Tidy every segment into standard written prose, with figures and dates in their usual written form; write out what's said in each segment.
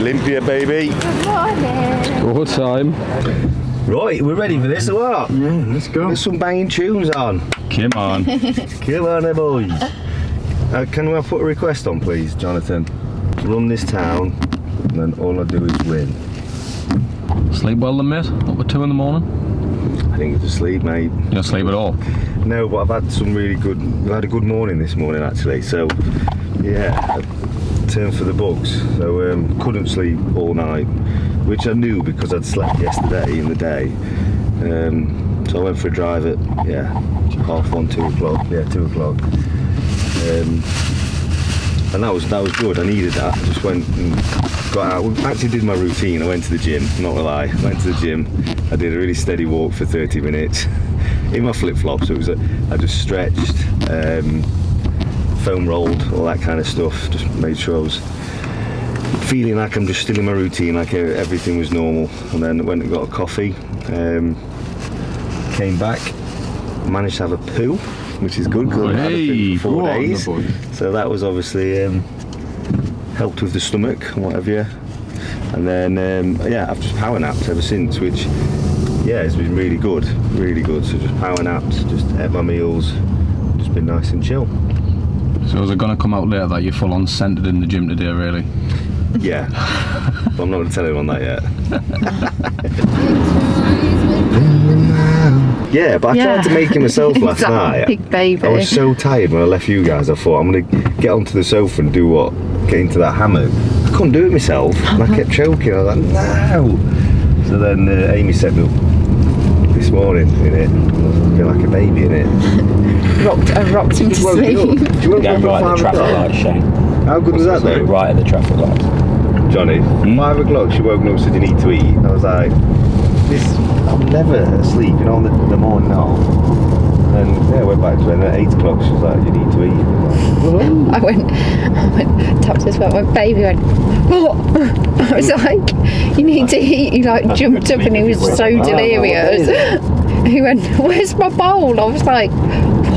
Olympia, baby. Good morning. Go time. Right, we're ready for this or what? Yeah, let's go. There's some banging tunes on. Come on. Come on, boys. Can I put a request on, please, Jonathan? Run this town, and then all I do is win. Sleep well then, mate? Up at 2 in the morning? I think it's asleep, mate. You don't sleep at all? No, but I've had some really good. I had a good morning this morning, actually. So, yeah, turned for the books. So, couldn't sleep all night, which I knew because I'd slept yesterday in the day. So I went for a drive at 1:30, 2 o'clock. Yeah, 2 o'clock. And that was good. I needed that. I just went and got out. Actually did my routine. I went to the gym, not gonna lie. Went to the gym. I did a really steady walk for 30 minutes in my flip-flops. I just stretched, foam rolled, all that kind of stuff. Just made sure I was feeling like I'm just still in my routine, like everything was normal. And then went and got a coffee. Came back, managed to have a poo, which is good because I had a poo for 4 days. So that was obviously helped with the stomach and what have you. And then I've just power napped ever since, which it's been really good. So just power napped, just ate my meals, just been nice and chill. So is it going to come out later that you're full on centred in the gym today, really? Yeah, but I'm not going to tell anyone that yet. Yeah, but I tried to make him myself last night. Big baby. I was so tired when I left you guys. I thought I'm going to get onto the sofa and do what? Get into that hammock. I couldn't do it myself, and I kept choking. I was like, no. So then Amy set me up this morning in it. I feel like a baby in it. I rocked him to sleep. Going right at the traffic lights, Shane. How good was that though? Right at the traffic lights. Johnny, 5 o'clock she woke me up and said you need to eat. I was like, I'm never asleep, you know, in the morning now. And I went back to her, and at 8 o'clock she was like, you need to eat. I went, tapped his foot, went, baby, went, what? I was like, you need to eat. He like jumped up and he was so delirious. He went, where's my bowl? I was like,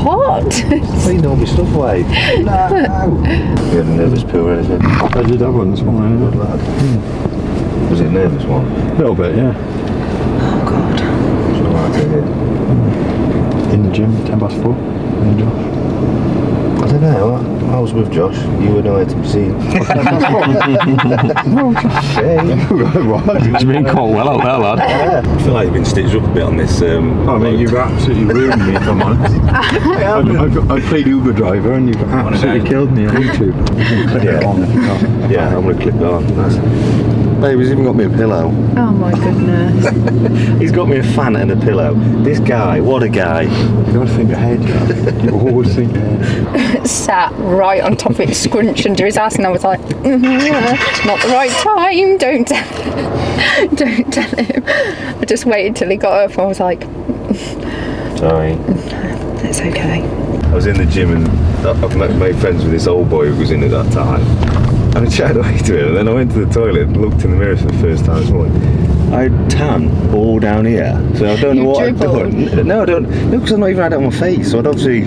what? Cleaned all my stuff away. No. You had a nervous poo or anything? I did have one this morning. Good lad. Was it a nervous one? A little bit, yeah. Oh God. It's alright, isn't it? In the gym, 4:10. And Josh. I don't know, I was with Josh, you were nowhere to be seen. You've been caught well out there, lad. I feel like you've been stitched up a bit on this. I mean, you've absolutely ruined me, if I'm honest. I played Uber driver and you've absolutely killed me on YouTube. Yeah, I'm going to clip that on. Nice. Babe, he's even got me a pillow. Oh my goodness. He's got me a fan and a pillow. This guy, what a guy. You've got to think ahead, you always think ahead. Sat right on top of it, scrunched under his ass, and I was like, not the right time, don't tell him. I just waited till he got up and I was like, Sorry. it's okay. I was in the gym and I've made friends with this old boy who was in at that time. And I chatted away to him, and then I went to the toilet and looked in the mirror for the first time this morning. I had tan all down here, so I don't know what I'd done. No, I don't. No, because I've not even had it on my face. So I'd obviously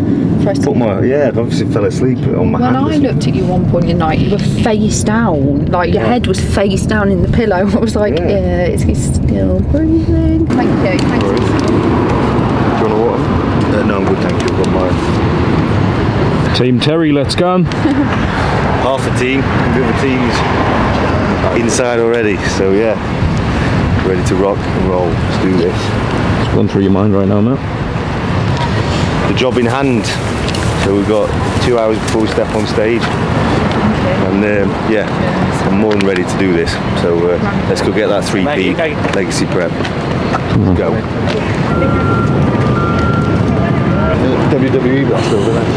I'd obviously fell asleep on my hand. When I looked at you one point in the night, you were face down, like your head was face down in the pillow. I was like, is he still breathing? Thank you. Thank you. Do you want a water? No, I'm good, thank you. I've got mine. Team Terry, let's go. Half the team, the other team's inside already, so yeah, ready to rock and roll. Let's do this. What's going through your mind right now, mate? The job in hand. So we've got 2 hours before we step on stage, and I'm more than ready to do this. So let's go get that 3P legacy prep. Let's go. WWE that's over there.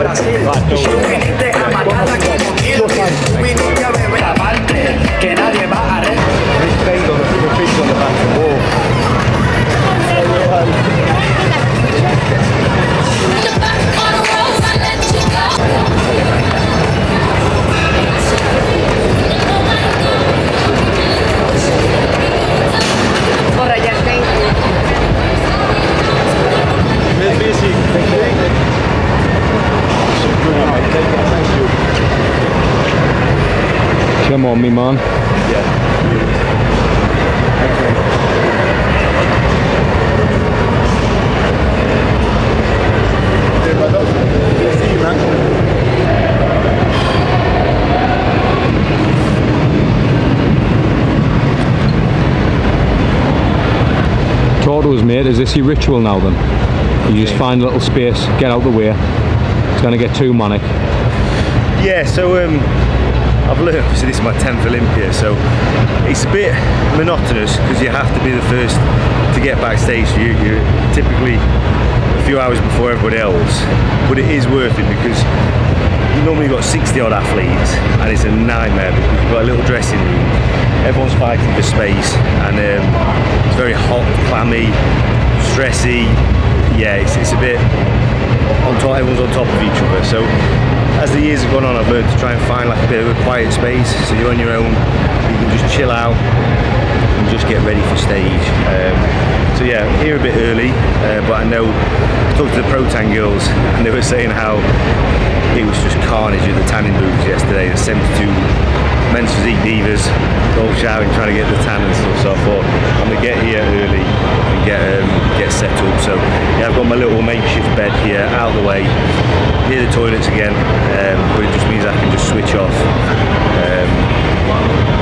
Brasil. Si viniste a matarla como Kill Bill, viniste a beber la parte que nadie va a Come on, me man. Talk to us, mate. Is this your ritual now then? You just find a little space, get out the way. It's going to get too manic. Yeah, so I've learned, so this is my 10th Olympia, so it's a bit monotonous because you have to be the first to get backstage. You're typically a few hours before everybody else, but it is worth it because you normally got 60 odd athletes and it's a nightmare because you've got a little dressing room, everyone's fighting for space, and it's very hot, clammy, stressy. Yeah, it's a bit on top, everyone's on top of each other. So as the years have gone on, I've learned to try and find like a bit of a quiet space, so you're on your own, you can just chill out and just get ready for stage. So yeah, here a bit early, but I know, I talked to the Pro-Tan girls and they were saying how it was just carnage at the tanning booths yesterday. The 72 men's physique divas all shouting, trying to get the tan and stuff, so I thought I'm going to get here early and get set up. So yeah, I've got my little makeshift bed here out of the way, near the toilets again, but it just means I can just switch off,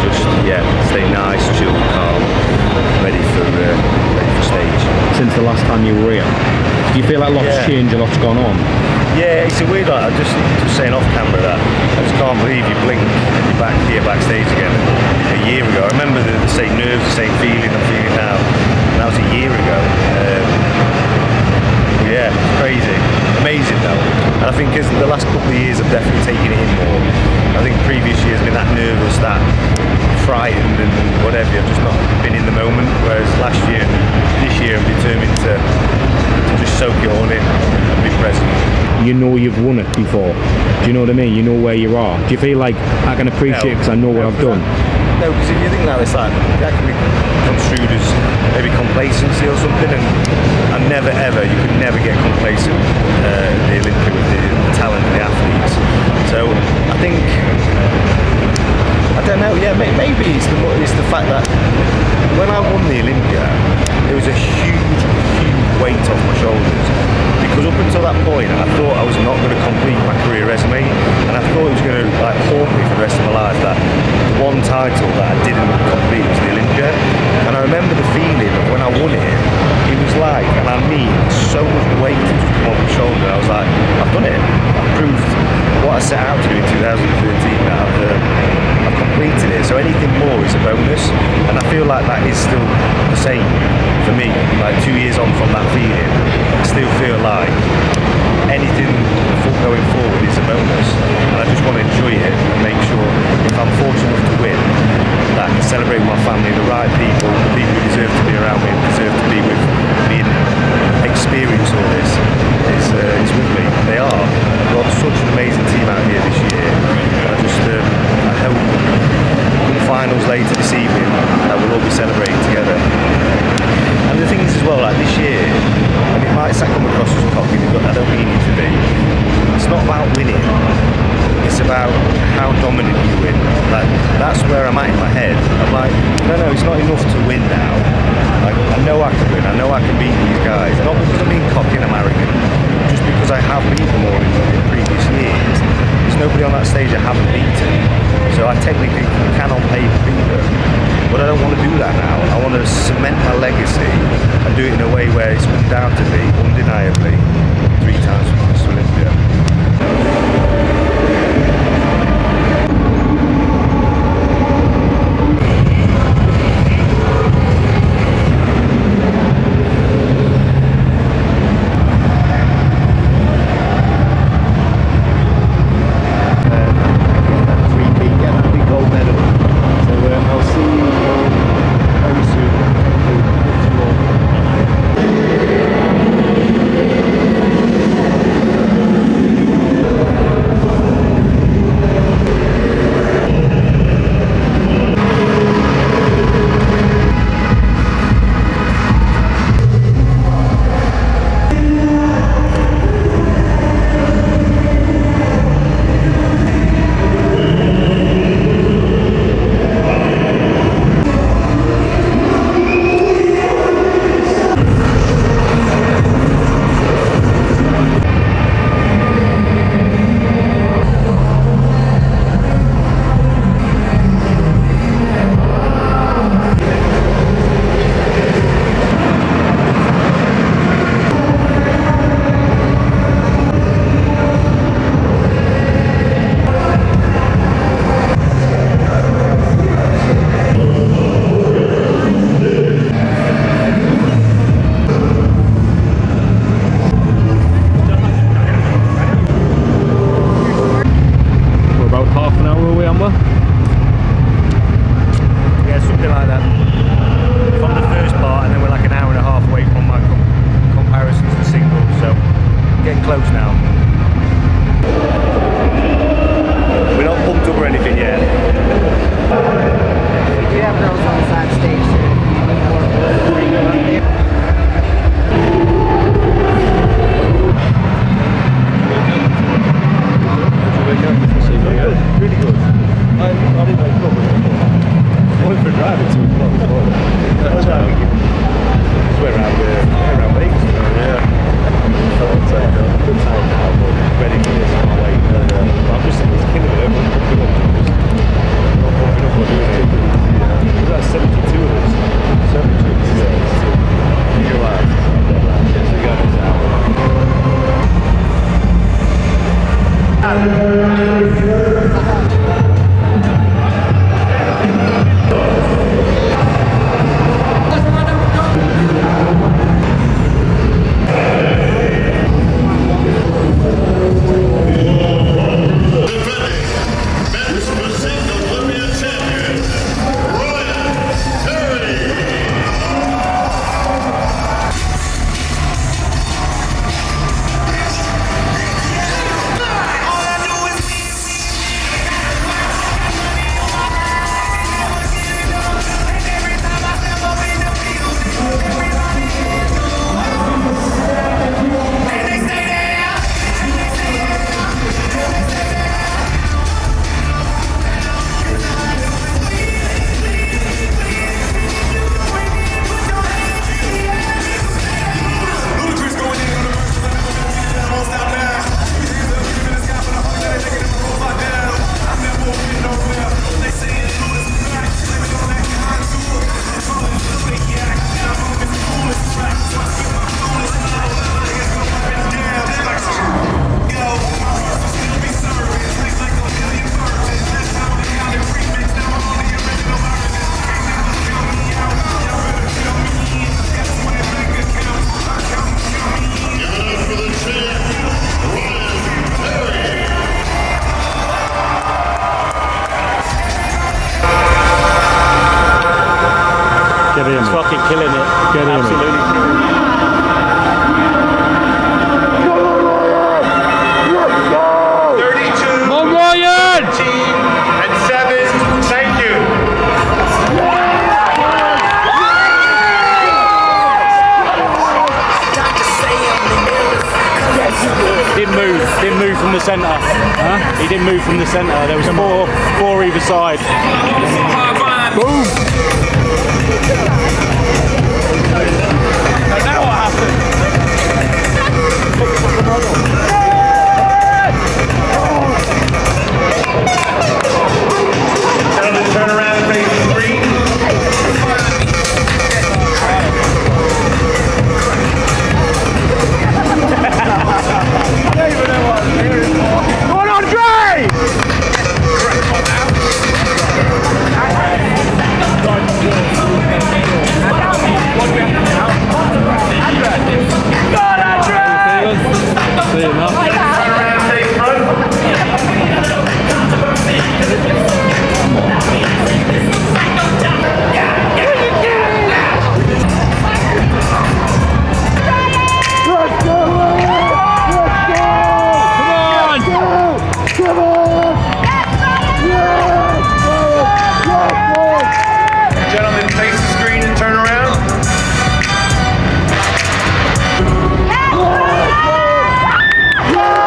just yeah, stay nice, chill, calm, ready for stage. Since the last time you were here, do you feel like lots changed, a lot's gone on? Yeah, it's a weird, like, I'm just saying off camera that I just can't believe you blink and you're back here backstage again a year ago. I remember the same nerves, the same feeling I'm feeling now, and that was a year ago. Yeah, it's crazy, amazing though. And I think as the last couple of years I've definitely taken it in more. I think previous years I've been that nervous, that frightened and whatever, I've just not been in the moment, whereas last year and this year I'm determined to just soak it all in and be present. You know you've won it before. Do you know what I mean? You know where you are. Do you feel like I can appreciate it because I know what I've done? No, because if you think that, it's like, that can be construed as maybe complacency or something, and never ever, you could never get complacent at the Olympia with the talent and the athletes. So I think, I don't know, yeah, maybe it's the fact that when I won the Olympia, it was a huge weight off my shoulders. Because up until that point, I thought I was not going to complete my career resume, and I thought it was going to like haunt me for the rest of my life. That the one title that I didn't complete was the Olympia, and I remember the feeling of when I won it. It was like, and I mean, so much weight had just come off my shoulder. I was like, I've done it. I've proved what I set out to do in 2013. That I've completed it. So anything more is a bonus, and I feel like that is still the same for me. Like 2 years on from that feeling, I still feel like anything going forward is a bonus, and I just want to enjoy it and make sure if I'm fortunate enough to win, that I can celebrate with my family, the right people, the people who deserve to be around me, deserve to be with me and experience all this is with me. They are. I've got such an amazing team out here this year. I hope come finals later this evening that we'll all be celebrating together. And the thing is as well, like this year, and it might come across as cocky, but I don't mean it to be, it's not about winning, it's about how dominant you win. Like, that's where I'm at in my head. I'm like, no, it's not enough to win now. Like, I know I can win, I know I can beat these guys, not because I'm being cocky and I'm arrogant, just because I have beaten them all in previous years. There's nobody on that stage I haven't beaten, so I technically can on paper beat them. But I don't want to do that now. I want to cement my legacy and do it in a way where it's undoubtedly, undeniably, 3 times Mr. Olympia. Getting close now. We're not pumped up or anything yet. We do have girls on the side stage. Really good. I didn't wake up. I went for a drive at 2 o'clock before that. Just went around Vegas. Yeah. Good time now, but ready for this. Can't wait. I'm just killing it. Everyone's pumping up. Not pumping up or doing anything. There's like 72 of us. 72? Yeah. You're right. Yes, we got it now. He's fucking killing it. Get in. Absolutely killing it. Come on, Ryan! 7. Thank you. Didn't move from the centre. Huh? He didn't move from the centre. There was four either side. Boom! Now what happened? Gentlemen, turn around and face the screen. Come on, Andre! See you now. Turn around and face front. Gentlemen, face the screen and turn around. Yeah!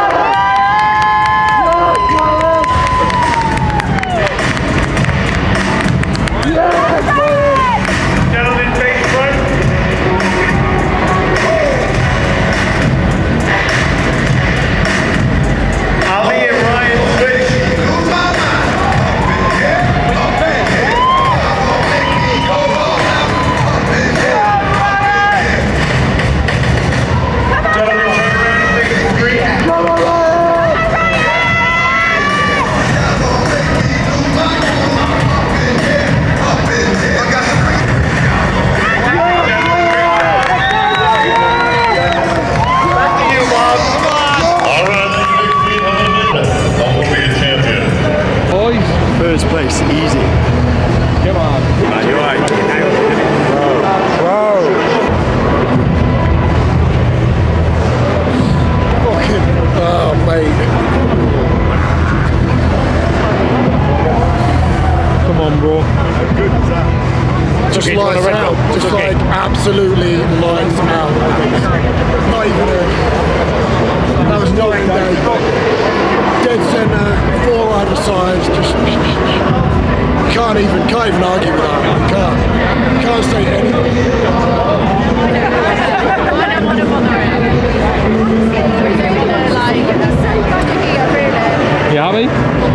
dead centre, 4 either sides, just can't even argue with that. Can't say anything. I don't want to bother him. You happy?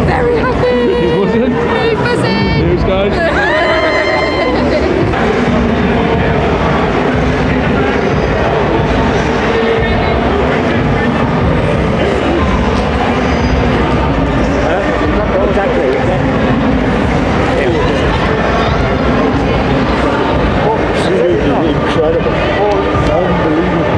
Very happy. You buzzing? Very buzzing. Cheers, guys. Incredible. Unbelievable.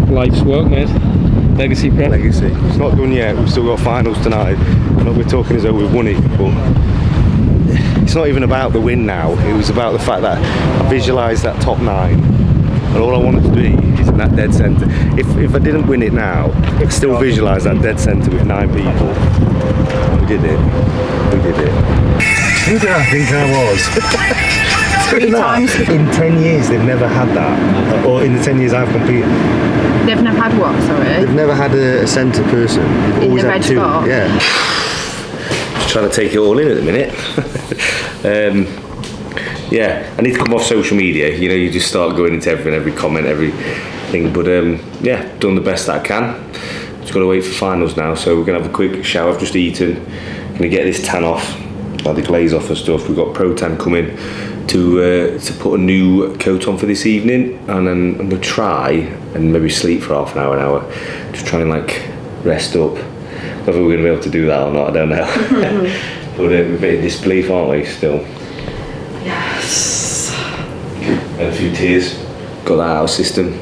Life's work, mate. Legacy prep. Legacy. It's not done yet. We've still got finals tonight. We're talking as though we've won it, but it's not even about the win now. It was about the fact that I visualised that top 9, and all I wanted to be is in that dead centre. If I didn't win it now, I'd still visualise that dead centre with 9 people. We did it. We did it. Who did I think I was? 3 times. In 10 years, they've never had that. Or in the 10 years I've competed. They've never had what, sorry? They've never had a centre person. They've In always the had red 2. spot? Yeah. Just trying to take it all in at the minute. Yeah, I need to come off social media. You know, you just start going into everything, every comment, everything. But yeah, done the best that I can. Just got to wait for finals now. So we're going to have a quick shower. I've just eaten. Going to get this tan off, like the glaze off and stuff. We've got pro tan coming. to put a new coat on for this evening, and then we'll try and maybe sleep for half an hour, just try and like rest up. Whether we're going to be able to do that or not, I don't know. But we're a bit in disbelief, aren't we, still? Yes. And a few tears. Got that out of system.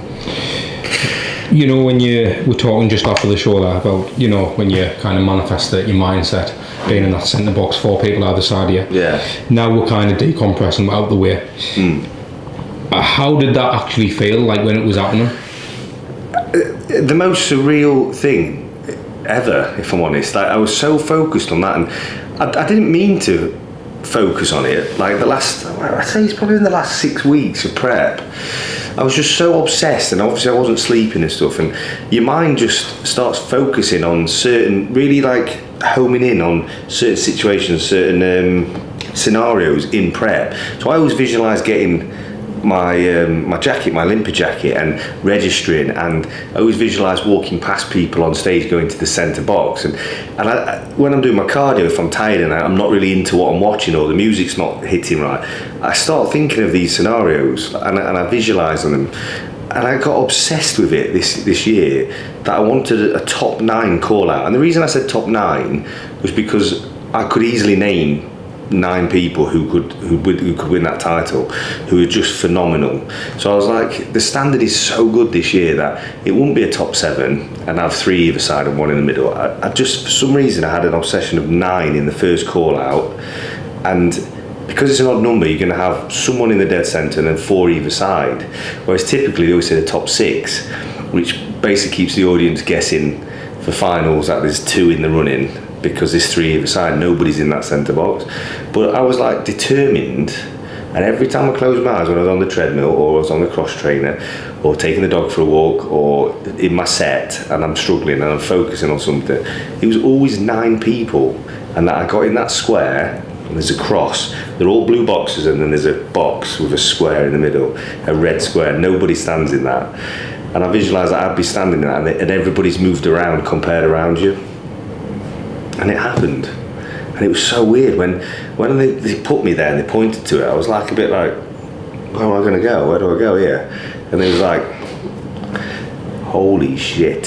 You know, when you were talking just after the show there about, you know, when you kind of manifest that your mindset being in that centre box, 4 people either side of you. Yeah. Now we're kind of decompressing out the way. How did that actually feel like when it was happening? The most surreal thing ever, if I'm honest. Like, I was so focused on that, and I didn't mean to focus on it. Like I'd say it's probably in the last 6 weeks of prep, I was just so obsessed, and obviously I wasn't sleeping and stuff, and your mind just starts focusing on certain, really like homing in on certain situations, certain scenarios in prep. So I always visualise getting my jacket, my Olympia jacket, and registering, and I always visualise walking past people on stage going to the centre box, and when I'm doing my cardio, if I'm tired and I'm not really into what I'm watching or the music's not hitting right, I start thinking of these scenarios and I visualise them, and I got obsessed with it this year that I wanted a top 9 call out. And the reason I said top 9 was because I could easily name 9 people who could win that title, who are just phenomenal. So I was like, the standard is so good this year that it wouldn't be a top 7 and have 3 either side and 1 in the middle. I just, for some reason, I had an obsession of 9 in the first call out, and because it's an odd number, you're going to have someone in the dead centre and then 4 either side. Whereas typically they always say the top 6, which basically keeps the audience guessing for finals that there's 2 in the running, because there's 3 either side, nobody's in that centre box. But I was like determined, and every time I closed my eyes when I was on the treadmill or I was on the cross trainer or taking the dog for a walk or in my set and I'm struggling and I'm focusing on something, it was always 9 people, and that I got in that square and there's a cross, they're all blue boxes, and then there's a box with a square in the middle, a red square, nobody stands in that, and I visualised that I'd be standing in that, and everybody's moved around compared around you. And it happened, and it was so weird when they put me there and they pointed to it. I was like a bit like, where am I going to go? Where do I go here? And it was like, holy shit.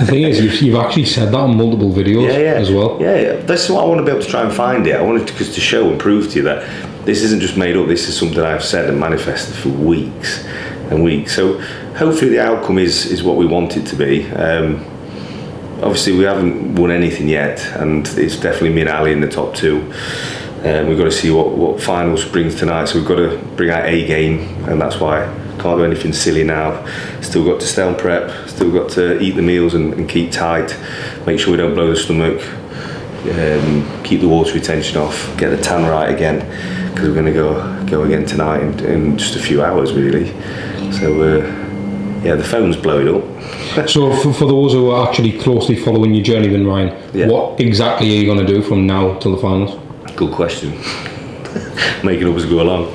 The thing is, you've actually said that on multiple videos as well. Yeah. That's what I want to be able to try and find it. I wanted to show and prove to you that this isn't just made up. This is something I've said and manifested for weeks and weeks. So hopefully the outcome is what we want it to be. Obviously we haven't won anything yet, and it's definitely me and Ali in the top 2. We've got to see what finals brings tonight, so we've got to bring our A game, and that's why I can't do anything silly now. Still got to stay on prep, still got to eat the meals and keep tight, make sure we don't blow the stomach, keep the water retention off, get the tan right again, because we're going to go again tonight in just a few hours really. So yeah, the phone's blowing up. So for those who are actually closely following your journey then, Ryan, what exactly are you going to do from now till the finals? Good question. Make it up as we go along.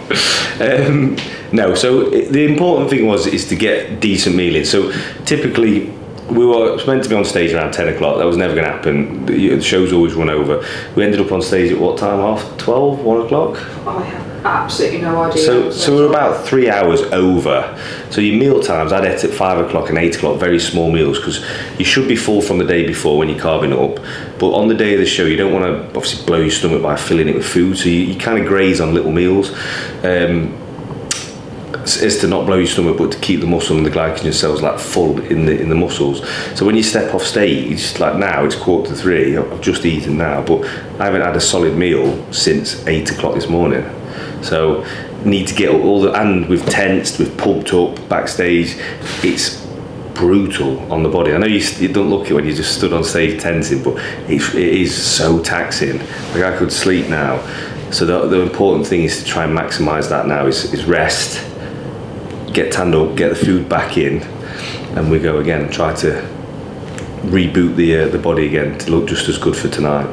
No, so the important thing is to get decent meal in. So typically we were meant to be on stage around 10 o'clock. That was never going to happen. The show's always run over. We ended up on stage at what time? 12:30, 1 o'clock? I have absolutely no idea. So we're about 3 hours over. So your meal times, I'd eat at 5 o'clock and 8 o'clock, very small meals, because you should be full from the day before when you're carving up. But on the day of the show, you don't want to obviously blow your stomach by filling it with food. So you kind of graze on little meals. Is to not blow your stomach, but to keep the muscle and the glycogen cells like full in the muscles. So when you step off stage, like now it's 2:45, I've just eaten now, but I haven't had a solid meal since 8 o'clock this morning. So need to get all the, and we've tensed, we've pumped up backstage. It's brutal on the body. I know you don't look it when you just stood on stage tensing, but it is so taxing. Like I could sleep now. So the important thing is to try and maximise that now, is rest, get tanned up, get the food back in, and we go again and try to reboot the body again to look just as good for tonight.